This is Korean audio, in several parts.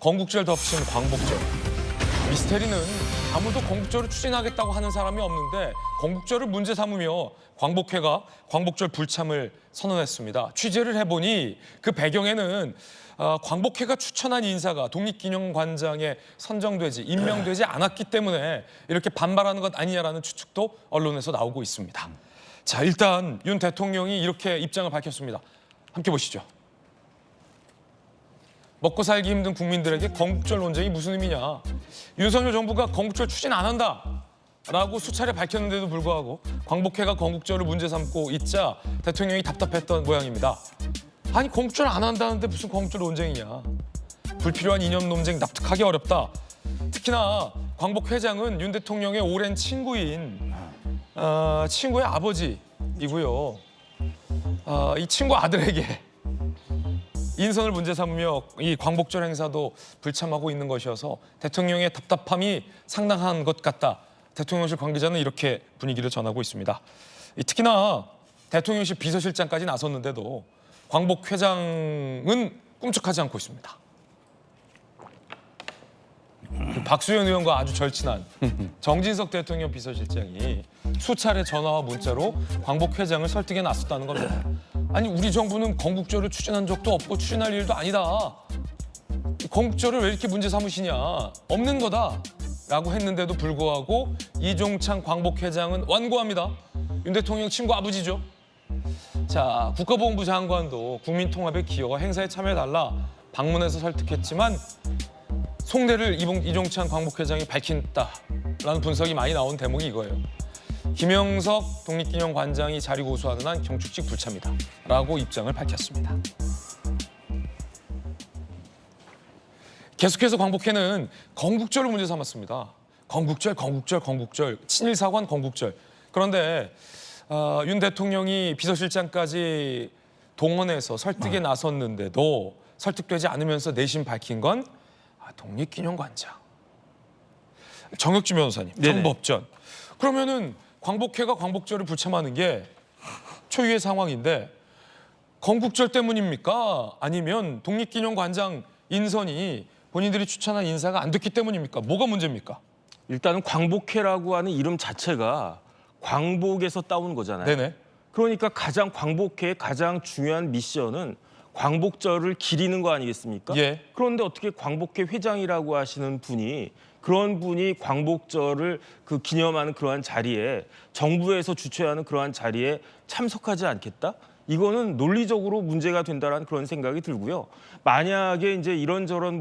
건국절 덮친 광복절. 미스테리는 아무도 건국절을 추진하겠다고 하는 사람이 없는데 건국절을 문제 삼으며 광복회가 광복절 불참을 선언했습니다. 취재를 해보니 그 배경에는 광복회가 추천한 인사가 독립기념관장에 선정되지 임명되지 않았기 때문에 이렇게 반발하는 것 아니냐라는 추측도 언론에서 나오고 있습니다. 자, 일단 윤 대통령이 이렇게 입장을 밝혔습니다. 함께 보시죠. 먹고 살기 힘든 국민들에게 건국절 논쟁이 무슨 의미냐. 윤석열 정부가 건국절 추진 안 한다라고 수차례 밝혔는데도 불구하고 광복회가 건국절을 문제 삼고 있자 대통령이 답답했던 모양입니다. 아니 건국절 안 한다는데 무슨 건국절 논쟁이냐. 불필요한 이념 논쟁 납득하기 어렵다. 특히나 광복회장은 윤 대통령의 오랜 친구인 친구의 아버지이고요. 이 친구 아들에게 인선을 문제 삼으며 이 광복절 행사도 불참하고 있는 것이어서 대통령의 답답함이 상당한 것 같다. 대통령실 관계자는 이렇게 분위기를 전하고 있습니다. 특히나 대통령실 비서실장까지 나섰는데도 광복회장은 꿈쩍하지 않고 있습니다. 박수현 의원과 아주 절친한 정진석 대통령 비서실장이 수차례 전화와 문자로 광복회장을 설득에 나섰다는 겁니다. 아니 우리 정부는 건국절을 추진한 적도 없고 추진할 일도 아니다. 건국절을 왜 이렇게 문제 삼으시냐. 없는 거다. 라고 했는데도 불구하고 이종찬 광복회장은 완고합니다. 윤 대통령 친구 아버지죠. 자, 국가보훈부 장관도 국민통합의 기여와 행사에 참여해달라 방문해서 설득했지만 속내를 이종찬 광복회장이 밝힌다라는 분석이 많이 나온 대목이 이거예요. 김영석 독립기념관장이 자리 고수하는 한 경축식 불참이다 라고 입장을 밝혔습니다. 계속해서 광복회는 건국절을 문제 삼았습니다. 건국절, 친일사관 건국절. 그런데 윤 대통령이 비서실장까지 동원해서 설득에 나섰는데도 설득되지 않으면서 내심 밝힌 건 독립기념관장. 정혁진 변호사님, 정법전. 그러면은 광복회가 광복절을 불참하는 게 초유의 상황인데 건국절 때문입니까? 아니면 독립기념관장 인선이 본인들이 추천한 인사가 안 됐기 때문입니까? 뭐가 문제입니까? 일단은 광복회라고 하는 이름 자체가 광복에서 따온 거잖아요. 네네. 그러니까 광복회의 가장 중요한 미션은 광복절을 기리는 거 아니겠습니까? 예. 그런데 어떻게 광복회 회장이라고 하시는 분이 그런 분이 광복절을 기념하는 그러한 자리에 정부에서 주최하는 그러한 자리에 참석하지 않겠다? 이거는 논리적으로 문제가 된다는 그런 생각이 들고요. 만약에 이제 이런저런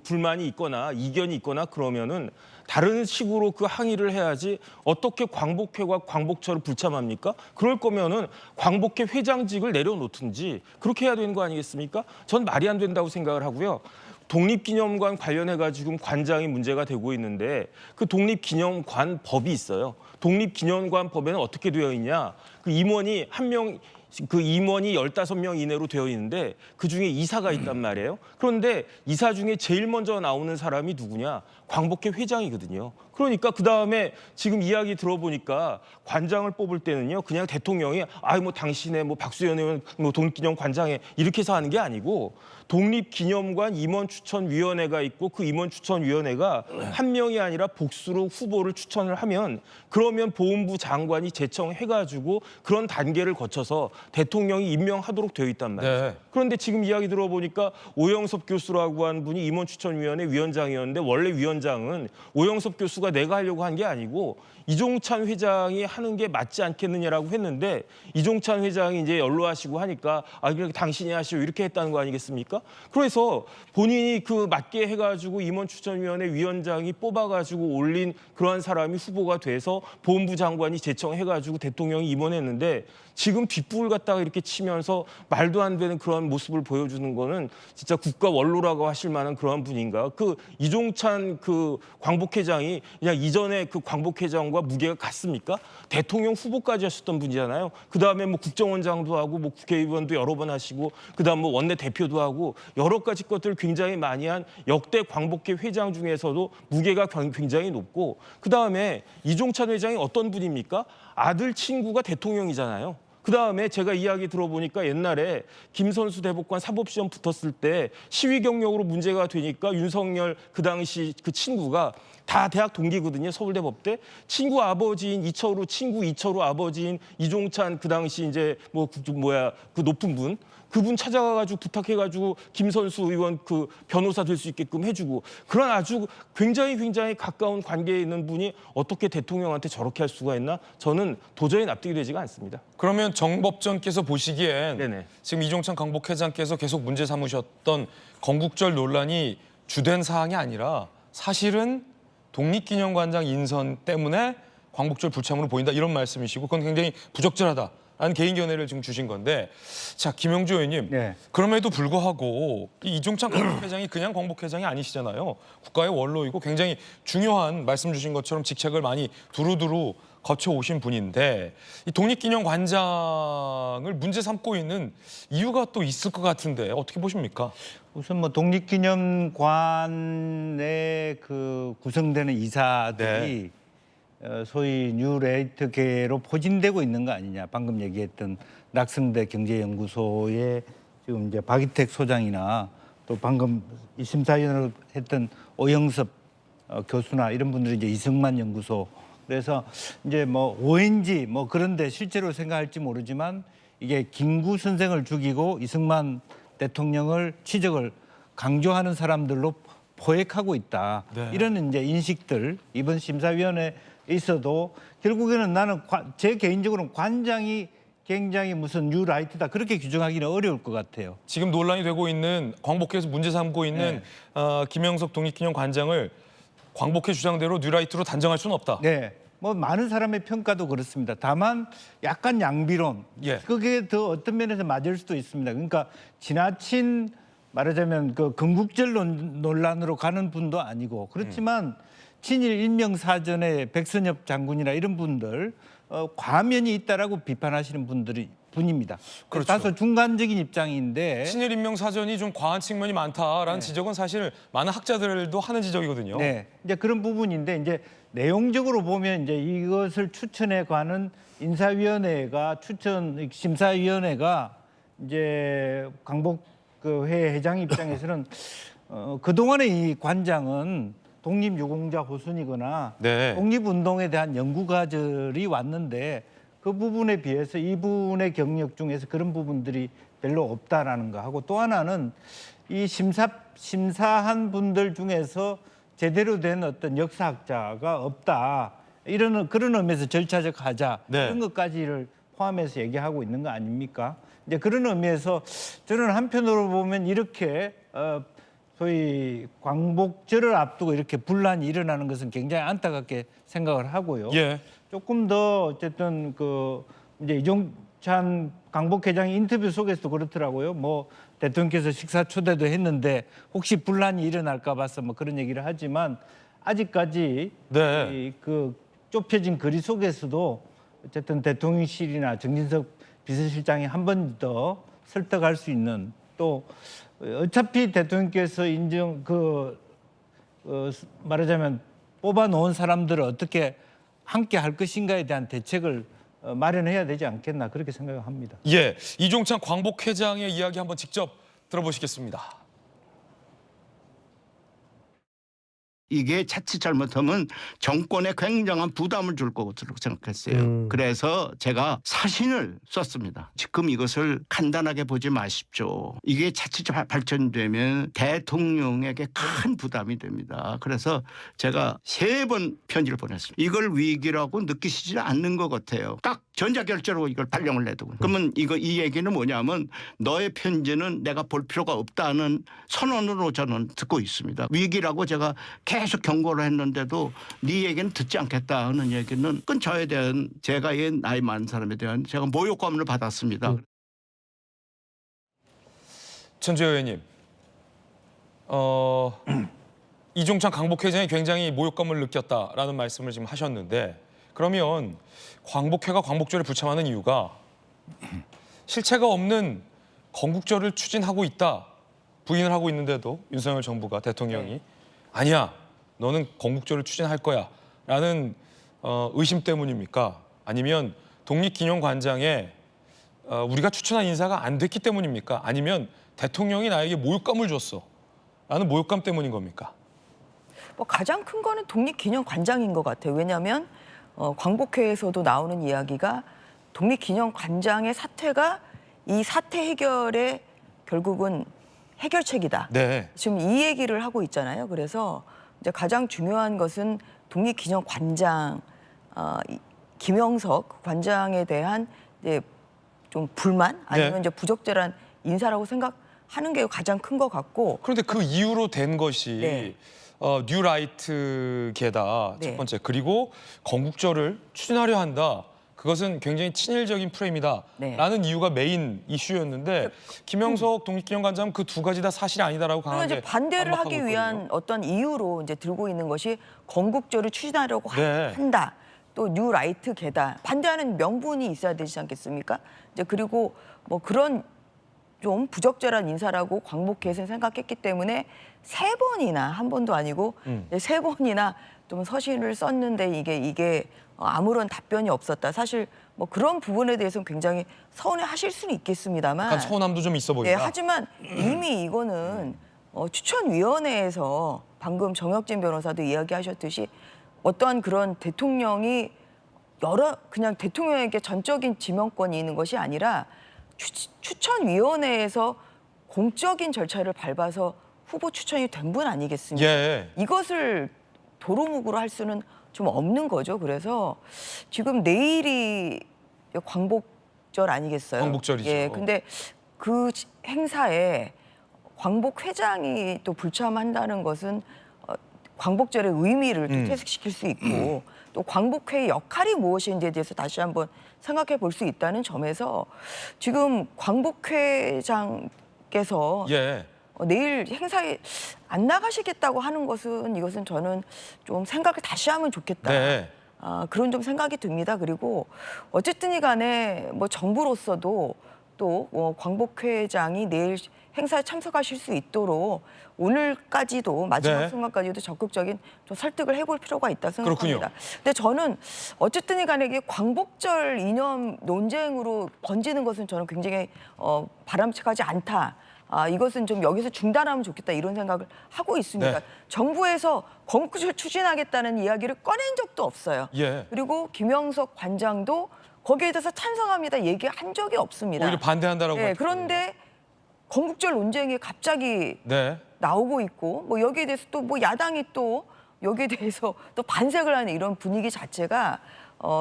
불만이 있거나 이견이 있거나 그러면은 다른 식으로 항의를 해야지 어떻게 광복회와 광복절을 불참합니까? 그럴 거면은 광복회 회장직을 내려놓든지 그렇게 해야 되는 거 아니겠습니까? 전 말이 안 된다고 생각을 하고요. 독립기념관 관련해가지고 관장이 문제가 되고 있는데 그 독립기념관 법이 있어요. 독립기념관 법에는 어떻게 되어 있냐? 임원이 15명 이내로 되어 있는데 그중에 이사가 있단 말이에요. 그런데 이사 중에 제일 먼저 나오는 사람이 누구냐? 광복회 회장이거든요. 그러니까 그다음에 지금 이야기 들어보니까 관장을 뽑을 때는요. 그냥 대통령이 당신의 박수현 의원 독립기념관장에 이렇게 해서 하는 게 아니고 독립기념관 임원추천위원회가 있고 그 임원추천위원회가 한 명이 아니라 복수로 후보를 추천을 하면 그러면 보훈부 장관이 제청해가지고 그런 단계를 거쳐서 대통령이 임명하도록 되어 있단 말이에요. 네. 그런데 지금 이야기 들어보니까 오영섭 교수라고 한 분이 임원추천위원회 위원장이었는데 원래 위원장은 오영섭 교수가 내가 하려고 한 게 아니고 이종찬 회장이 하는 게 맞지 않겠느냐라고 했는데 이종찬 회장이 이제 연로하시고 하니까 그렇게 당신이 하시오 이렇게 했다는 거 아니겠습니까? 그래서 본인이 맞게 해가지고 임원추천위원회 위원장이 뽑아가지고 올린 그러한 사람이 후보가 돼서 보훈부 장관이 제청해가지고 대통령이 임원했는데 지금 뒷부분을 갖다가 이렇게 치면서 말도 안 되는 그런 모습을 보여주는 거는 진짜 국가 원로라고 하실 만한 그런 분인가? 이종찬 광복회장이 그냥 이전에 광복회장과 무게가 같습니까? 대통령 후보까지 하셨던 분이잖아요. 그다음에 국정원장도 하고 국회의원도 여러 번 하시고 그다음 원내 대표도 하고 여러 가지 것들을 굉장히 많이 한 역대 광복회 회장 중에서도 무게가 굉장히 높고 그다음에 이종찬 회장이 어떤 분입니까? 아들 친구가 대통령이잖아요. 그다음에 제가 이야기 들어보니까 옛날에 김선수 대법관 사법시험 붙었을 때 시위 경력으로 문제가 되니까 윤석열 그 당시 그 친구가 다 대학 동기거든요. 서울대 법대. 친구 아버지인 이철우, 친구 이철우 아버지인 이종찬 그 당시 이제 그 높은 분. 그분 찾아가가지고 부탁해가지고 김선수 의원 그 변호사 될 수 있게끔 해주고 그런 아주 굉장히 가까운 관계에 있는 분이 어떻게 대통령한테 저렇게 할 수가 있나? 저는 도저히 납득이 되지가 않습니다. 그러면 정법전께서 보시기엔 네네. 지금 이종찬 광복회장께서 계속 문제 삼으셨던 건국절 논란이 주된 사항이 아니라 사실은 독립기념관장 인선 때문에 광복절 불참으로 보인다 이런 말씀이시고 그건 굉장히 부적절하다라는 개인 견해를 지금 주신 건데 자 김영주 의원님 네. 그럼에도 불구하고 이 이종찬 광복회장이 그냥 광복회장이 아니시잖아요. 국가의 원로이고 굉장히 중요한 말씀 주신 것처럼 직책을 많이 두루두루 거쳐오신 분인데 이 독립기념관장을 문제 삼고 있는 이유가 또 있을 것 같은데 어떻게 보십니까? 우선 뭐 독립기념관에 그 구성되는 이사들이 소위 뉴레이트계로 포진되고 있는 거 아니냐. 방금 얘기했던 낙성대 경제연구소의 지금 이제 박이택 소장이나 또 방금 이 심사위원을 했던 오영섭 교수나 이런 분들이 이제 이승만 연구소 그래서 이제 뭐 ONG 뭐 그런데 실제로 생각할지 모르지만 이게 김구 선생을 죽이고 이승만 대통령을 취적을 강조하는 사람들로 포획하고 있다. 네. 이런 이제 인식들 이번 심사위원회에 있어도 결국에는 나는 제 개인적으로는 관장이 굉장히 무슨 뉴라이트다 그렇게 규정하기는 어려울 것 같아요. 지금 논란이 되고 있는 광복회에서 문제 삼고 있는 김영석 독립기념관장을 광복회 주장대로 뉴라이트로 단정할 수는 없다. 네. 뭐 많은 사람의 평가도 그렇습니다. 다만 약간 양비론. 예. 그게 더 어떤 면에서 맞을 수도 있습니다. 그러니까 지나친 말하자면 그 건국절 논란으로 가는 분도 아니고 그렇지만 친일 일명사전의 백선엽 장군이나 이런 분들 과면이 있다라고 비판하시는 분입니다. 그렇죠. 다소 중간적인 입장인데 친일 인명 사전이 좀 과한 측면이 많다라는 지적은 사실 많은 학자들도 하는 지적이거든요. 네, 이제 그런 부분인데 이제 내용적으로 보면 이제 이것을 추천해 가는 인사위원회가 심사위원회가 이제 광복회 회장 입장에서는 그동안의 이 관장은 독립유공자 호순이거나 네. 독립운동에 대한 연구가들이 왔는데 그 부분에 비해서 이분의 경력 중에서 그런 부분들이 별로 없다라는 거 하고 또 하나는 이 심사한 분들 중에서 제대로 된 어떤 역사학자가 없다. 그런 의미에서 절차적 하자. 네. 이런 것까지를 포함해서 얘기하고 있는 거 아닙니까? 이제 그런 의미에서 저는 한편으로 보면 이렇게 소위 광복절을 앞두고 이렇게 분란이 일어나는 것은 굉장히 안타깝게 생각을 하고요. 예. 조금 더 어쨌든 그 이제 이종찬 광복회장 인터뷰 속에서도 그렇더라고요. 뭐 대통령께서 식사 초대도 했는데 혹시 분란이 일어날까 봐서 뭐 그런 얘기를 하지만 아직까지 네. 그 좁혀진 거리 속에서도 어쨌든 대통령실이나 정진석 비서실장이 한 번 더 설득할 수 있는 또 어차피 대통령께서 말하자면 뽑아놓은 사람들을 어떻게 함께 할 것인가에 대한 대책을 마련해야 되지 않겠나 그렇게 생각합니다. 예. 이종찬 광복회장의 이야기 한번 직접 들어보시겠습니다. 이게 자칫 잘못하면 정권에 굉장한 부담을 줄 것으로 생각했어요. 그래서 제가 사신을 썼습니다. 지금 이것을 간단하게 보지 마십시오. 이게 자칫 발전되면 대통령에게 큰 부담이 됩니다. 그래서 제가 3번 편지를 보냈습니다. 이걸 위기라고 느끼시지 않는 것 같아요. 딱 전자결제로 이걸 발령을 내두고. 그러면 이 얘기는 뭐냐면 너의 편지는 내가 볼 필요가 없다는 선언으로 저는 듣고 있습니다. 위기라고 제가 계속 경고를 했는데도 네 얘기는 듣지 않겠다 하는 얘기는 그건 저에 대한 제가 나이 많은 사람에 대한 제가 모욕감을 받았습니다. 천주혜 의원님, 이종찬 광복회장이 굉장히 모욕감을 느꼈다라는 말씀을 지금 하셨는데 그러면 광복회가 광복절을 불참하는 이유가 실체가 없는 건국절을 추진하고 있다 부인을 하고 있는데도 윤석열 정부가 대통령이 아니야 너는 건국절을 추진할 거야 라는 의심 때문입니까? 아니면 독립기념관장에 우리가 추천한 인사가 안 됐기 때문입니까? 아니면 대통령이 나에게 모욕감을 줬어 라는 모욕감 때문인 겁니까? 뭐 가장 큰 거는 독립기념관장인 것 같아요. 왜냐하면 광복회에서도 나오는 이야기가 독립기념관장의 사퇴가 이 사태 해결의 결국은 해결책이다. 네. 지금 이 얘기를 하고 있잖아요. 그래서 이제 가장 중요한 것은 독립기념관장 김영석 관장에 대한 이제 좀 불만 아니면 네. 이제 부적절한 인사라고 생각하는 게 가장 큰 것 같고. 그런데 그 이후로 된 것이 네. 뉴라이트계다 네. 첫 번째. 그리고 건국절을 추진하려 한다. 그것은 굉장히 친일적인 프레임이다라는 네. 이유가 메인 이슈였는데 김영석 독립기념관장은 그 두 가지 다 사실이 아니다라고 그러니까 강하게 이제 반대를 반박하고 하기 있거든요. 위한 어떤 이유로 이제 들고 있는 것이 건국절을 추진하려고 네. 한다. 또 뉴라이트계다. 반대하는 명분이 있어야 되지 않겠습니까? 이제 그리고 뭐 그런 좀 부적절한 인사라고 광복회에서는 생각했기 때문에 세 번이나 한 번도 아니고 이제 세 번이나 좀 서신을 썼는데 이게 아무런 답변이 없었다. 사실 뭐 그런 부분에 대해서는 굉장히 서운해하실 수는 있겠습니다만. 약간 서운함도 좀 있어 보인다. 예, 하지만 이미 이거는 추천위원회에서 방금 정혁진 변호사도 이야기하셨듯이 어떠한 그런 대통령이 그냥 대통령에게 전적인 지명권이 있는 것이 아니라 추천위원회에서 공적인 절차를 밟아서 후보 추천이 된 분 아니겠습니까? 예. 이것을 도루묵으로 할 수는 좀 없는 거죠. 그래서 지금 내일이 광복절 아니겠어요? 광복절이죠. 예, 근데 그 행사에 광복 회장이 또 불참한다는 것은 광복절의 의미를 또 퇴색시킬 수 있고 또 광복회의 역할이 무엇인지에 대해서 다시 한번 생각해 볼 수 있다는 점에서 지금 광복회장께서 예. 내일 행사에 안 나가시겠다고 하는 것은 이것은 저는 좀 생각을 다시 하면 좋겠다. 네. 그런 좀 생각이 듭니다. 그리고 어쨌든이 간에 뭐 정부로서도 또 광복회장이 내일 행사에 참석하실 수 있도록 오늘까지도 마지막 네. 순간까지도 적극적인 좀 설득을 해볼 필요가 있다 생각합니다. 그렇군요. 근데 저는 어쨌든이 간에 이게 광복절 이념 논쟁으로 번지는 것은 저는 굉장히 바람직하지 않다. 이것은 좀 여기서 중단하면 좋겠다 이런 생각을 하고 있습니다. 네. 정부에서 건국절 추진하겠다는 이야기를 꺼낸 적도 없어요. 예. 그리고 김영석 관장도 거기에 대해서 찬성합니다 얘기한 적이 없습니다. 오히려 반대한다라고. 네, 하죠. 그런데 건국절 논쟁이 갑자기 네. 나오고 있고 뭐 여기에 대해서 또 뭐 야당이 또 여기에 대해서 또 반색을 하는 이런 분위기 자체가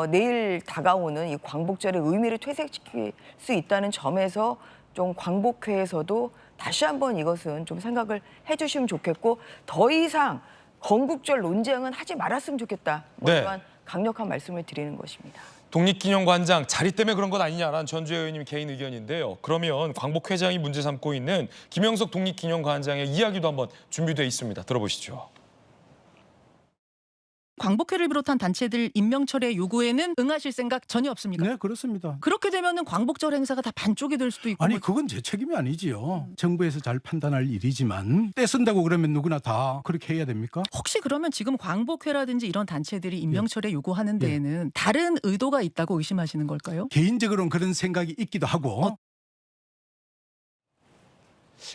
내일 다가오는 이 광복절의 의미를 퇴색시킬 수 있다는 점에서 좀 광복회에서도 다시 한번 이것은 좀 생각을 해주시면 좋겠고 더 이상 건국절 논쟁은 하지 말았으면 좋겠다. 네. 이러한 강력한 말씀을 드리는 것입니다. 독립기념관장 자리 때문에 그런 것 아니냐라는 전주혜 의원님 개인 의견인데요. 그러면 광복회장이 문제 삼고 있는 김영석 독립기념관장의 이야기도 한번 준비되어 있습니다. 들어보시죠. 광복회를 비롯한 단체들 임명철의 요구에는 응하실 생각 전혀 없습니까? 네, 그렇습니다. 그렇게 되면은 광복절 행사가 다 반쪽이 될 수도 있고. 아니 그건 제 책임이 아니지요. 정부에서 잘 판단할 일이지만 떼쓴다고 그러면 누구나 다 그렇게 해야 됩니까? 혹시 그러면 지금 광복회라든지 이런 단체들이 임명철에 요구하는 데에는 다른 의도가 있다고 의심하시는 걸까요? 개인적으로는 그런 생각이 있기도 하고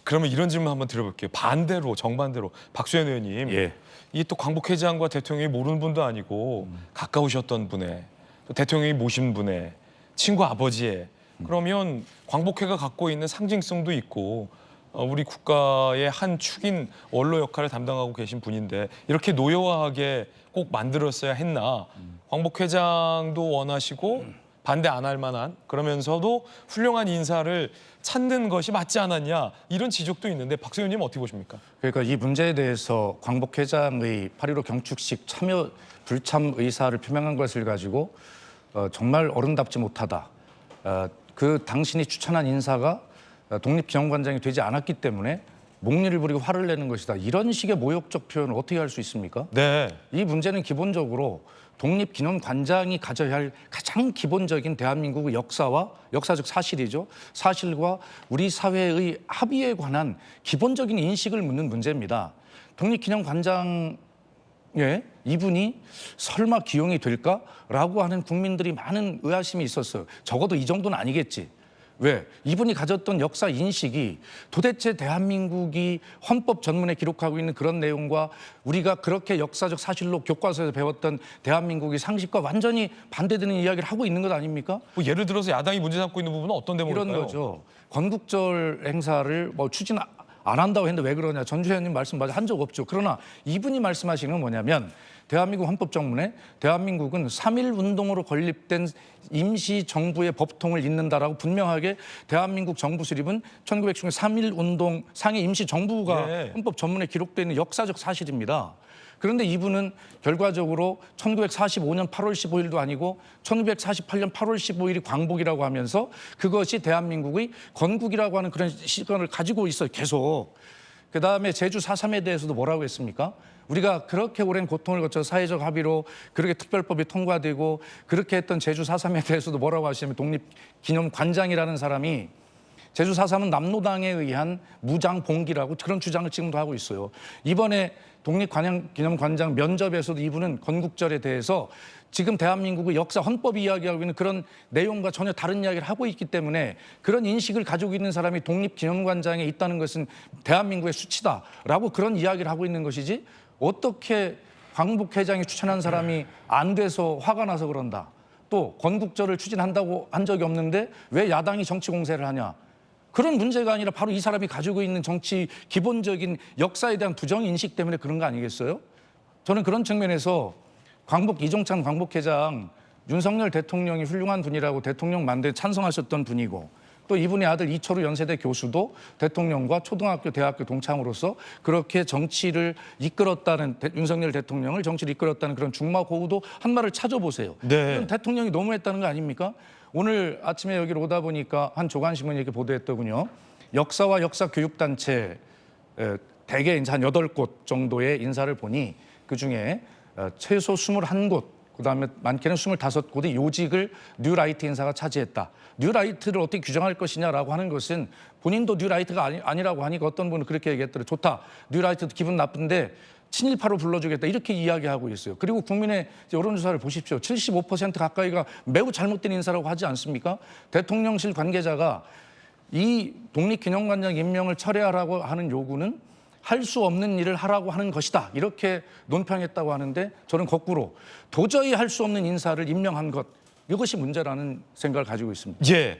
그러면 이런 질문 한번 드려볼게요. 반대로 정반대로 박수현 의원님. 예. 이 또 광복회장과 대통령이 모르는 분도 아니고 가까우셨던 분의 또 대통령이 모신 분의 친구 아버지의 그러면 광복회가 갖고 있는 상징성도 있고 우리 국가의 한 축인 원로 역할을 담당하고 계신 분인데 이렇게 노여워하게 꼭 만들었어야 했나. 광복회장도 원하시고 반대 안 할 만한 그러면서도 훌륭한 인사를 찾는 것이 맞지 않았냐 이런 지적도 있는데 박 의원님 어떻게 보십니까? 그러니까 이 문제에 대해서 광복회장의 8.15 경축식 참여 불참 의사를 표명한 것을 가지고 정말 어른답지 못하다. 그 당신이 추천한 인사가 독립기념관장이 되지 않았기 때문에 목리를 부리고 화를 내는 것이다. 이런 식의 모욕적 표현을 어떻게 할 수 있습니까? 네. 이 문제는 기본적으로 독립기념관장이 가져야 할 가장 기본적인 대한민국의 역사와 역사적 사실이죠. 사실과 우리 사회의 합의에 관한 기본적인 인식을 묻는 문제입니다. 독립기념관장에 이분이 설마 기용이 될까라고 하는 국민들이 많은 의아심이 있었어요. 적어도 이 정도는 아니겠지. 왜? 이분이 가졌던 역사 인식이 도대체 대한민국이 헌법 전문에 기록하고 있는 그런 내용과 우리가 그렇게 역사적 사실로 교과서에서 배웠던 대한민국의 상식과 완전히 반대되는 이야기를 하고 있는 것 아닙니까? 뭐 예를 들어서 야당이 문제 삼고 있는 부분은 어떤 대목일까요? 이런 거죠. 건국절 행사를 뭐 추진 안 한다고 했는데 왜 그러냐. 전주현 의원님 말씀 맞아 한 적 없죠. 그러나 이분이 말씀하시는 건 뭐냐면 대한민국 헌법정문에 대한민국은 3.1 운동으로 건립된 임시 정부의 법통을 잇는다라고 분명하게 대한민국 정부 수립은 1960년 3.1 운동 상해 임시 정부가 네. 헌법 전문에 기록되어 있는 역사적 사실입니다. 그런데 이분은 결과적으로 1945년 8월 15일도 아니고 1948년 8월 15일이 광복이라고 하면서 그것이 대한민국의 건국이라고 하는 그런 시간을 가지고 있어요. 계속. 그다음에 제주 4.3에 대해서도 뭐라고 했습니까? 우리가 그렇게 오랜 고통을 거쳐 사회적 합의로 그렇게 특별법이 통과되고 그렇게 했던 제주 4.3에 대해서도 뭐라고 하시냐면 독립기념관장이라는 사람이 제주 4.3은 남로당에 의한 무장 봉기라고 그런 주장을 지금도 하고 있어요. 이번에 독립기념관장 면접에서도 이분은 건국절에 대해서 지금 대한민국의 역사 헌법이 이야기하고 있는 그런 내용과 전혀 다른 이야기를 하고 있기 때문에 그런 인식을 가지고 있는 사람이 독립기념관장에 있다는 것은 대한민국의 수치다라고 그런 이야기를 하고 있는 것이지 어떻게 광복회장이 추천한 사람이 안 돼서 화가 나서 그런다. 또 건국절을 추진한다고 한 적이 없는데 왜 야당이 정치 공세를 하냐. 그런 문제가 아니라 바로 이 사람이 가지고 있는 정치 기본적인 역사에 대한 부정인식 때문에 그런 거 아니겠어요? 저는 그런 측면에서 이종찬 광복회장 윤석열 대통령이 훌륭한 분이라고 대통령 만대 찬성하셨던 분이고 또 이분의 아들 이철우 연세대 교수도 대통령과 초등학교, 대학교 동창으로서 그렇게 정치를 이끌었다는 윤석열 대통령을 정치를 이끌었다는 그런 중마고우도 한 말을 찾아보세요. 네. 대통령이 너무했다는 거 아닙니까? 오늘 아침에 여기로 오다 보니까 한 조간신문이 이렇게 보도했더군요. 역사와 역사교육단체 대개 이제 한 8곳 정도의 인사를 보니 그중에 최소 21곳, 그다음에 많게는 25곳의 요직을 뉴라이트 인사가 차지했다. 뉴라이트를 어떻게 규정할 것이냐라고 하는 것은 본인도 뉴라이트가 아니라고 하니까 어떤 분은 그렇게 얘기했더래. 좋다. 뉴라이트도 기분 나쁜데 친일파로 불러주겠다. 이렇게 이야기하고 있어요. 그리고 국민의 여론조사를 보십시오. 75% 가까이가 매우 잘못된 인사라고 하지 않습니까? 대통령실 관계자가 이 독립기념관장 임명을 철회하라고 하는 요구는 할 수 없는 일을 하라고 하는 것이다. 이렇게 논평했다고 하는데 저는 거꾸로 도저히 할 수 없는 인사를 임명한 것 이것이 문제라는 생각을 가지고 있습니다. 예.